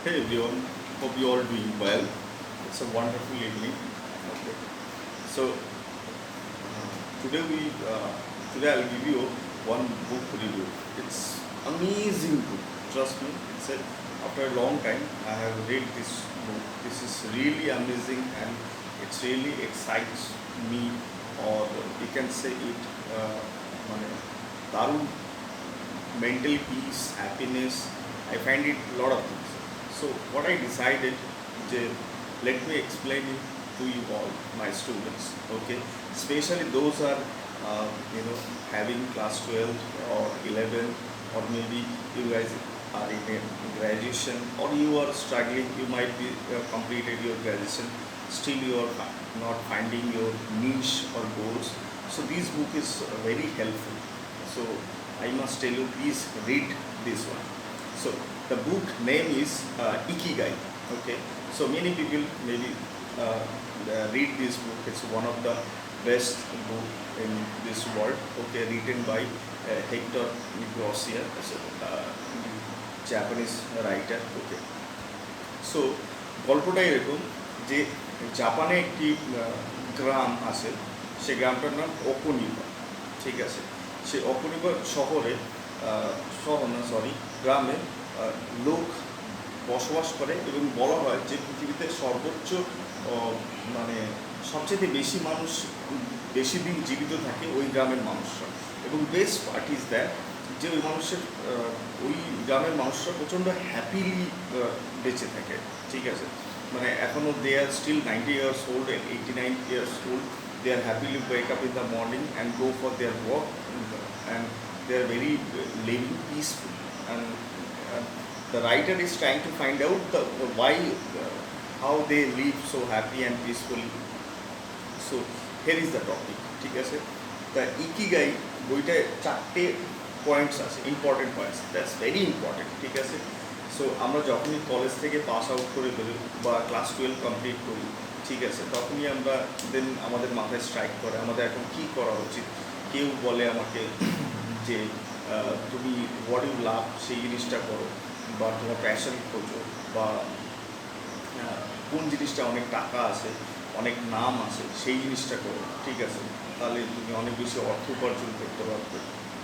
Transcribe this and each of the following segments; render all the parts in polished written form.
Hey everyone, hope you all doing well. It's a wonderful evening. Okay. So today today I'll give you one book review. It's amazing book. Trust me. It's a, after a long time I have read this book. This is really amazing and it really excites me, or you can say it. মানে দারুণ mental peace, happiness. I find it a lot of things. So what I decided, let me explain it to you all, my students. Okay, especially those are having class 12 or 11, or maybe you guys are in a graduation, or you are struggling. You might be completed your graduation, still you are not finding your niche or goals. So this book is very helpful. So I must tell you, please read this one. So the book name is Ikigai. Okay. So many people maybe read this book. It's one of the best book in this world. Okay, written by Hector Nicosia, Japanese writer. Okay. So গল্পটা এরকম যে জাপানে একটি গ্রাম আছে, সে গ্রামটার নাম ওকুনিবা। ঠিক আছে, সে অকুনিবা শহরে গ্রামে লোক বসবাস করে, এবং বলা হয় যে পৃথিবীতে সর্বোচ্চ মানে সবচেয়ে বেশি মানুষ বেশি দিন জীবিত থাকে ওই গ্রামের মানুষরা। এবং বেস্ট পার্ট ইজ দ্যাট যে ওই মানুষের ওই গ্রামের মানুষরা প্রচণ্ড হ্যাপিলি বেঁচে থাকে। ঠিক আছে, মানে এখনও দে আর still 90 years old and 89 years old. They are happily wake up in the morning and go for their work, and they are very living peaceful. And the writer is trying to find out why, how they live so happy and peacefully. So here is the topic. ঠিক আছে, the ikigai বইটায় 4টে points আছে, important points, that's very important. ঠিক আছে, so আমরা যখনই college থেকে pass out করে বেরোই বা ক্লাস 12 কমপ্লিট করি, ঠিক আছে, তখনই আমরা দেন আমাদের মাথায় স্ট্রাইক করে আমাদের এখন কী করা উচিত। কেউ বলে আমাকে যে তুমি হোয়াট ইউ লাভ সেই জিনিসটা করো, বা তোমার প্যাশন খোঁজো, বা কোন জিনিসটা অনেক টাকা আছে, অনেক নাম আছে, সেই জিনিসটা করো। ঠিক আছে, তাহলে তুমি অনেক বেশি অর্থ উপার্জন করতে পারবে,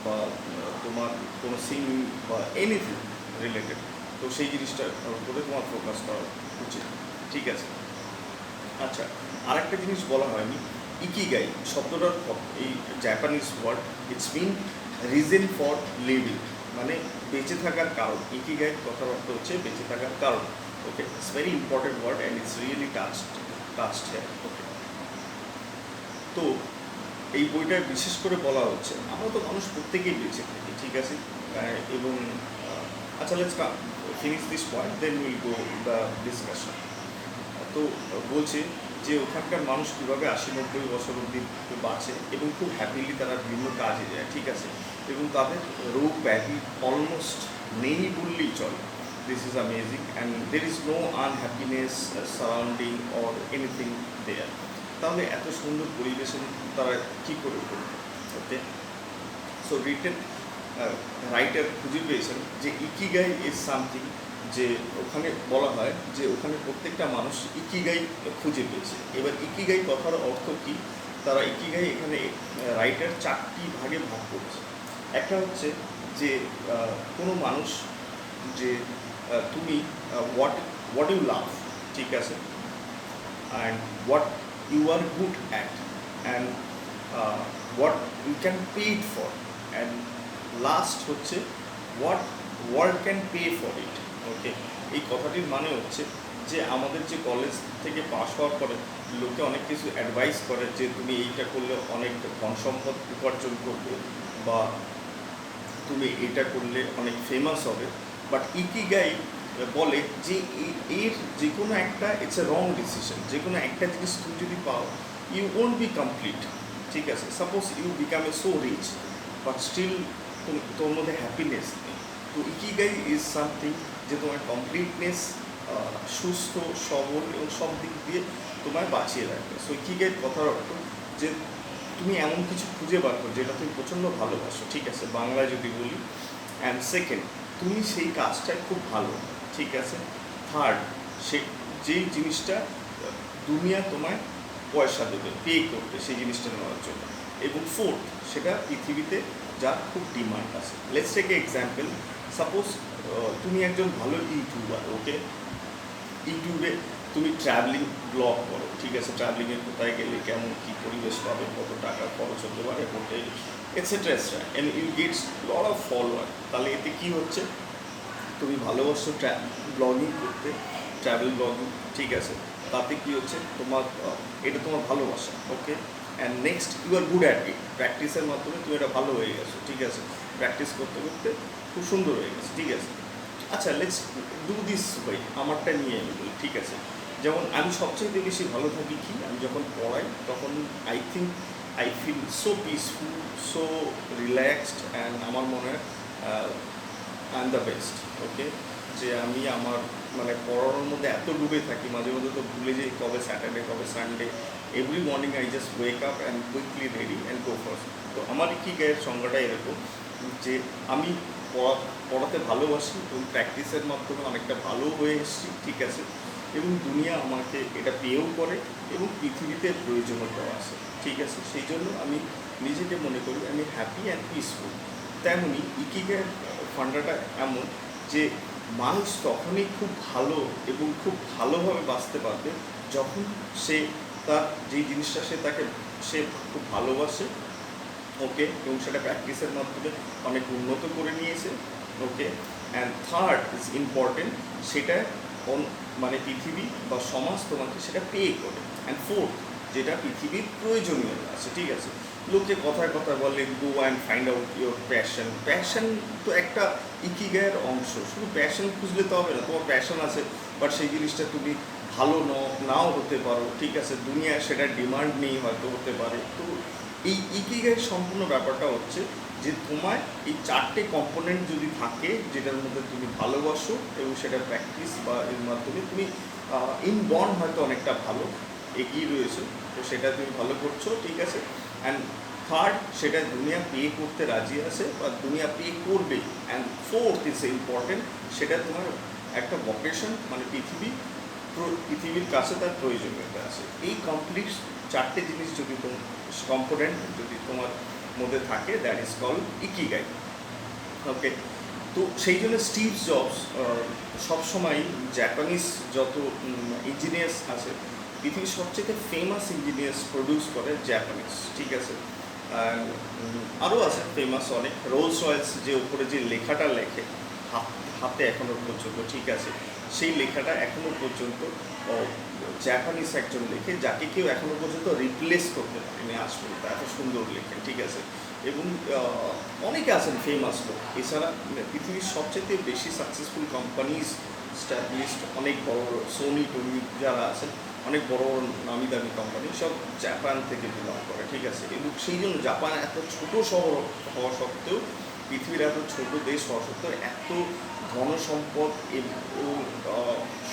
বা তোমার কোনো সিঙ্গিং বা এনিথিং রিলেটেড, তো সেই জিনিসটার উপরে তোমার ফোকাস করা উচিত। ঠিক আছে, আচ্ছা, আরেকটা জিনিস বলা হয়নি, ইকিগাই শব্দটার এই Japanese word, it's mean reason for living, মানে বেঁচে থাকার কারণ। ইকিগাই কথার অর্থ হচ্ছে বেঁচে থাকার কারণ। Okay, it's very important word and it's really touched হ্যাঁ। ওকে, তো এই বইটায় বিশেষ করে বলা হচ্ছে আমরা তো মানুষ প্রত্যেকেই বেঁচে থাকি। ঠিক আছে, এবং আচ্ছা, let's finish this point, then will go the discussion. তো বলছে যে ওখানকার মানুষ কীভাবে 80-90 বছর অবধি বাঁচে এবং খুব হ্যাপিলি তারা বিভিন্ন কাজে যায়। ঠিক আছে, এবং তাদের রোগ ব্যাধি অলমোস্ট নেই বললেই চলে। This is amazing and there is no unhappiness surrounding or anything there. তাহলে এত সুন্দর পরিবেশে তারা কী করে করবে? ওকে, সো রাইটার খুঁজে পেয়েছেন যে ইকিগাই ইজ সামথিং, যে ওখানে বলা হয় যে ওখানে প্রত্যেকটা মানুষ ইকিগাই খুঁজে পেয়েছে। এবার ইকিগাই কথার অর্থ কী, তারা ইকিগাই এখানে রাইটার 4টি ভাগে ভাগ করেছে। একটা হচ্ছে যে কোনো মানুষ, যে তুমি হোয়াট ইউ লাভ, ঠিক আছে, and what you are good at, and what you can pay it for, and last হচ্ছে what world can pay for it. Okay, এই কথাটির মানে হচ্ছে যে আমাদের যে কলেজ থেকে পাস হওয়ার পরে লোকে অনেক কিছু অ্যাডভাইস করে যে তুমি এইটা করলে অনেক ধন সম্পদ উপার্জন করবে, বা তুমি এটা করলে অনেক ফেমাস হবে। বাট ইকিগাই বলে যে এর যে কোনো একটা ইটস এ রং ডিসিশন। যে কোনো একটা জিনিস তুমি যদি পাও, ইউ ওন্ট বি কমপ্লিট। ঠিক আছে, suppose you become a so rich, but still তোর মধ্যে হ্যাপিনেস নেই। তো ইকিগাই ইজ সামথিং যে তোমার কমপ্লিটনেস, সুস্থ সবল এবং সব দিক দিয়ে তোমায় বাঁচিয়ে রাখবে। সো ইকিগাইয়ের কথার অর্থ যে তুমি এমন কিছু খুঁজে বার করো যেটা তুমি প্রচণ্ড ভালোবাসো। ঠিক আছে, বাংলায় যদি বলি, অ্যান্ড সেকেন্ড, তুমি সেই কাজটায় খুব ভালো। ঠিক আছে, থার্ড, সে যেই জিনিসটা দুনিয়া তোমায় পয়সা দেবে, পে করবে সেই জিনিসটা নেওয়ার জন্য। এবং ফোর্থ, সেটা পৃথিবীতে যার খুব ডিমান্ড আছে। লেটস টেক এক্সাম্পল, সাপোজ তুমি একজন ভালো ইউটিউবার, ওকে, ইউটিউবে তুমি ট্রাভেলিং ব্লগ করো, ঠিক আছে, ট্রাভেলিংয়ে কোথায় গেলে কেমন কী পরিবেশ পাবে, কত টাকা খরচ হতে পারে, hotel etcetera etcetera, and you gets lot of follower. তাহলে এতে কী হচ্ছে, তুমি ভালোবাসো ব্লগিং করতে, ট্রাভেল ব্লগিং, ঠিক আছে, তাতে কী হচ্ছে, তোমার এটা তোমার ভালোবাসা, okay. And next, you are good at it, প্র্যাকটিসের মাধ্যমে তুমি এটা ভালো হয়ে গেছো, ঠিক আছে, প্র্যাকটিস করতে করতে খুব সুন্দর হয়ে গেছে, ঠিক আছে। আচ্ছা, লেটস ডু দিস ওয়ে, আমারটা নিয়ে আমি বলি, ঠিক আছে। যেমন আমি সবচেয়ে বেশি ভালো থাকি কি, আমি যখন পড়াই তখন I think I feel so peaceful, so relaxed, and আমার মনে হয় I am the best, okay. যে আমি আমার মানে পড়ানোর মধ্যে এত ডুবে থাকি, মাঝে মধ্যে তো ভুলে যাই কবে স্যাটারডে কবে Sunday. Every morning I just wake up and quickly ready and go first. তো আমার ইকিগাইয়ের সংজ্ঞাটা এরকম যে আমি পড়াতে ভালোবাসি এবং প্র্যাকটিসের মাধ্যমে অনেকটা ভালো হয়ে এসেছি, ঠিক আছে, এবং দুনিয়া আমাকে এটা পেয়েও করে এবং পৃথিবীতে প্রয়োজনীয়তাও আছে, ঠিক আছে। সেই জন্য আমি নিজেকে মনে করি আমি হ্যাপি অ্যান্ড পিসফুল। তেমনই ইকিগাইয়ের ফান্ডাটা এমন যে মানুষ তখনই খুব ভালো এবং খুব ভালোভাবে বাঁচতে পারবে যখন সে তার যেই জিনিসটা সে খুব ভালোবাসে, ওকে, এবং সেটা প্র্যাকটিসের মাধ্যমে অনেক উন্নত করে নিয়েছে, ওকে। অ্যান্ড থার্ড ইজ ইম্পর্টেন্ট, সেটা মানে পৃথিবী বা সমাজ তোমাকে সেটা পে করে। অ্যান্ড ফোর্থ, যেটা পৃথিবীর প্রয়োজনীয়তা আছে, ঠিক আছে। লোকে কথায় কথা বলে go and find out your passion. Passion তো একটা ইকিগাইয়ের অংশ, শুধু প্যাশন খুঁজলে তো হবে না, তোমার প্যাশন আছে বাট সেই জিনিসটা তুমি ভালো নাও হতে পারো, ঠিক আছে, দুনিয়ায় সেটা ডিমান্ড নেই হয়তো হতে পারে। তো এই ইকিগাইয়ের সম্পূর্ণ ব্যাপারটা হচ্ছে যে তোমার এই চারটে কম্পোনেন্ট যদি থাকে, যেটার মধ্যে তুমি ভালোবাসো এবং সেটা প্র্যাকটিস বা এর মাধ্যমে তুমি ইন বন্ড হয়তো অনেকটা ভালো এগিয়ে রয়েছে, তো সেটা তুমি ভালো করছো, ঠিক আছে। অ্যান্ড থার্ড, সেটা দুনিয়া পে করতে রাজি আছে বা দুনিয়া পে করবে। অ্যান্ড ফোর্থ ইজ ইম্পর্টেন্ট, সেটা তোমার একটা ভোকেশন, মানে পৃথিবীর কাছে তার প্রয়োজনীয়তা আছে। এই কমপ্লিট চারটে জিনিস যদি কম্পোনেন্ট যদি তোমার মধ্যে থাকে, দ্যাট ইজ কল ইকিগাই, ওকে। তো সেই জন্য স্টিভ জবস সবসময় জাপানিজ যত ইঞ্জিনিয়ার্স আছে, পৃথিবীর সবচেয়ে ফেমাস ইঞ্জিনিয়ার্স প্রডিউস করে জাপানিজ, ঠিক আছে। আরও আছে ফেমাস অনেক, রোলস রয়েলস যে উপরে যে লেখাটা লেখে হাতে এখনও পর্যন্ত, ঠিক আছে, সেই লেখাটা এখনও পর্যন্ত জাপানিজ একজন লেখে, যাকে কেউ এখনও পর্যন্ত রিপ্লেস করতে পারেনি আজ পর্যন্ত, এত সুন্দর লেখেন, ঠিক আছে। এবং অনেকে আছেন ফেমাস লোক। এছাড়া পৃথিবীর সবচেয়ে বেশি সাকসেসফুল কোম্পানিজ স্ট্যাবলিশড অনেক বড় সোনি টোনি যারা আছেন, অনেক বড় বড় নামি দামি কোম্পানি সব জাপান থেকে বিলং করে, ঠিক আছে। এবং সেই জন্য জাপান এত ছোট শহর হওয়া সত্ত্বেও, পৃথিবীর এত ছোট দেশ হওয়া সত্ত্বেও এত ধনসম্পদ এবং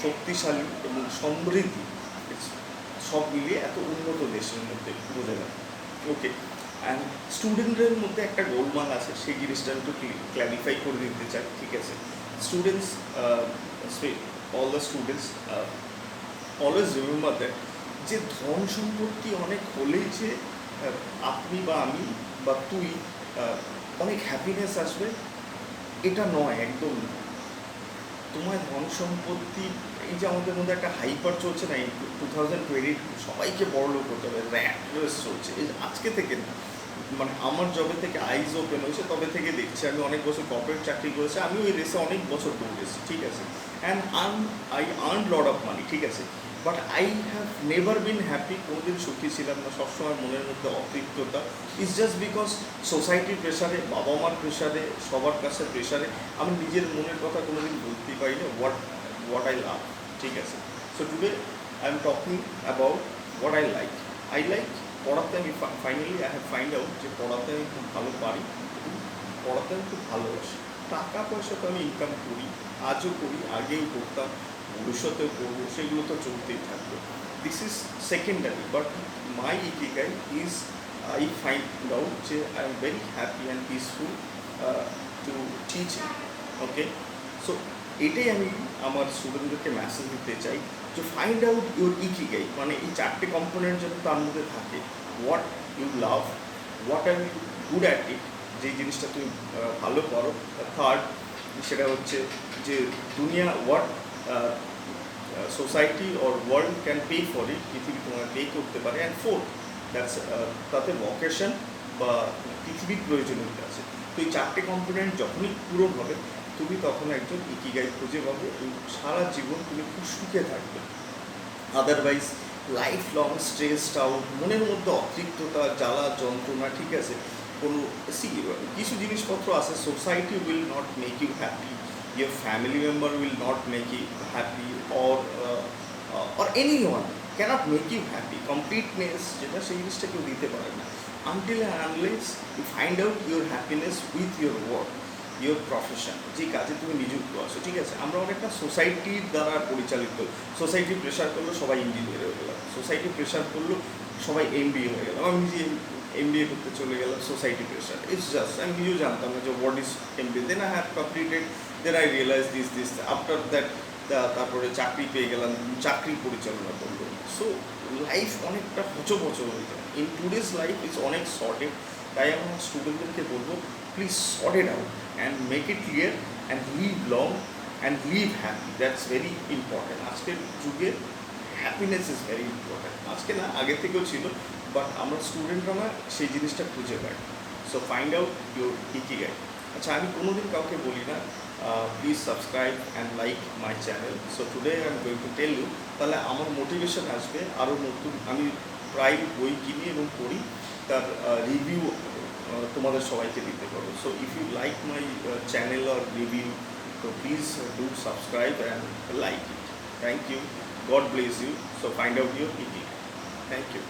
শক্তিশালী এবং সমৃদ্ধি সব মিলিয়ে এত উন্নত দেশের মধ্যে বোঝা যায়, ওকে। অ্যান্ড স্টুডেন্টদের মধ্যে একটা গোলমাল আছে, সেই জিনিসটা একটু ক্ল্যারিফাই করে দিতে চাই, ঠিক আছে। Students, all the students always remember that যে ধন সম্পত্তি অনেক হলেই যে আপনি বা আমি বা তুই অনেক হ্যাপিনেস আসবে, এটা নয়, একদম না। তোমার ধন সম্পত্তি, এই যে আমাদের মধ্যে একটা হাইপার চলছে না, এই 2020 সবাইকে বড়লোক করতে হবে, র্যাট রেস চলছে, এই আজকে থেকে না, মানে আমার যবে থেকে আইজ ওপেন হয়েছে তবে থেকে দেখছি। আমি অনেক বছর কর্পোরেট চাকরি করেছি, আমি ওই রেসে অনেক বছর দৌড়েছি, ঠিক আছে। And I earn lot of money, ঠিক আছে, but I have never been happy, কোনোদিন সুখী ছিলাম না, সবসময় মনের মধ্যে অতৃপ্ততা। ইটস জাস্ট বিকজ সোসাইটির প্রেশারে, বাবা মার প্রেশারে, সবার কাছে প্রেশারে আমি নিজের মনের কথা কোনোদিন বলতেই পারি না, হোয়াট আই লাভ, ঠিক আছে। So today I am talking about what I like পড়াতে। আমি finally I have find out যে পড়াতে আমি খুব ভালো পারি এবং পড়াতে আমি খুব ভালোবাসি। টাকা পয়সা তো আমি ইনকাম করি, আজও করি, আগেও করতাম, ভবিষ্যতেও করবো, সেগুলো তো চলতেই থাকবে। This is secondary, but my ikigai is I find out যে I am very happy and peaceful to teach, okay. So এটাই আমি আমার স্টুডেন্টদেরকে মেসেজ দিতে চাই, যে ফাইন্ড আউট ইউর ইকিগাই, মানে এই 4টে কম্পোনেন্ট যেন তার মধ্যে থাকে। What you love, what are you good at it, যেই জিনিসটা তুমি ভালো করো। থার্ড, সেটা হচ্ছে যে দুনিয়া, what society or world can pay for ইট, পৃথিবী তোমার পে করতে পারে। অ্যান্ড ফোর্থ, দ্যাটস তাতে ভকেশন বা পৃথিবীর প্রয়োজনীয়তা আছে। তো এই 4টে কম্পোনেন্ট যখনই পূরণ হবে, তুমি তখন একজন ইকিগাই খুঁজে পাবে এবং সারা জীবন তুমি খুব সুখে থাকবে। Otherwise life long stressed out, মনের মধ্যে অতৃপ্ততা, জ্বালা যন্ত্রণা, ঠিক আছে, কোনো কিছু জিনিসপত্র আছে, society will not make you happy, your family member will not make you happy, or anyone cannot make you happy. Completeness যেটা, সেই জিনিসটা কেউ দিতে পারে না, until and unless you find out your happiness with your work, your profession, যে কাজে তুমি নিযুক্ত আছো। ঠিক আছে, আমরা অনেকটা সোসাইটির দ্বারা পরিচালিত। সোসাইটি প্রেশার করলো সবাই ইঞ্জিনিয়ার হয়ে গেলাম, সোসাইটি প্রেশার করলো সবাই MBA হয়ে গেলাম, আমি নিজে MBA করতে চলে গেলাম, সোসাইটি প্রেশার। ইটস জাস্ট, আমি নিজেও জানতাম না যে what is MBA, then I have completed, then I realize this after that. তারপরে চাকরি পেয়ে গেলাম, চাকরি পরিচালনা করলো। সো লাইফ অনেকটা হচো হয়ে যায়। ইন টুডেজ লাইফ ইজ অনেক শর্টেড। তাই আমার স্টুডেন্টদেরকে বলবো, please sort it out and make it clear and live long and live happy. That's very important. আজকের যুগে হ্যাপিনেস ইজ ভেরি ইম্পর্ট্যান্ট। আজকে না, আগে থেকেও ছিল, বাট আমরা স্টুডেন্টরা না সেই জিনিসটা খুঁজে পাই। So find out your ikigai. আচ্ছা, আমি কোনোদিন কাউকে বলি না please subscribe and like my channel. So today I am going to tell you, তাহলে আমার মোটিভেশন আসবে আরও নতুন। আমি প্রায় বই কিনি এবং পড়ি, তার রিভিউ তোমাদের সবাইকে দিতে পারবো। So if you like my channel or review, তো please do subscribe and like it. Thank you, God bless you. So find out your ET. Thank you.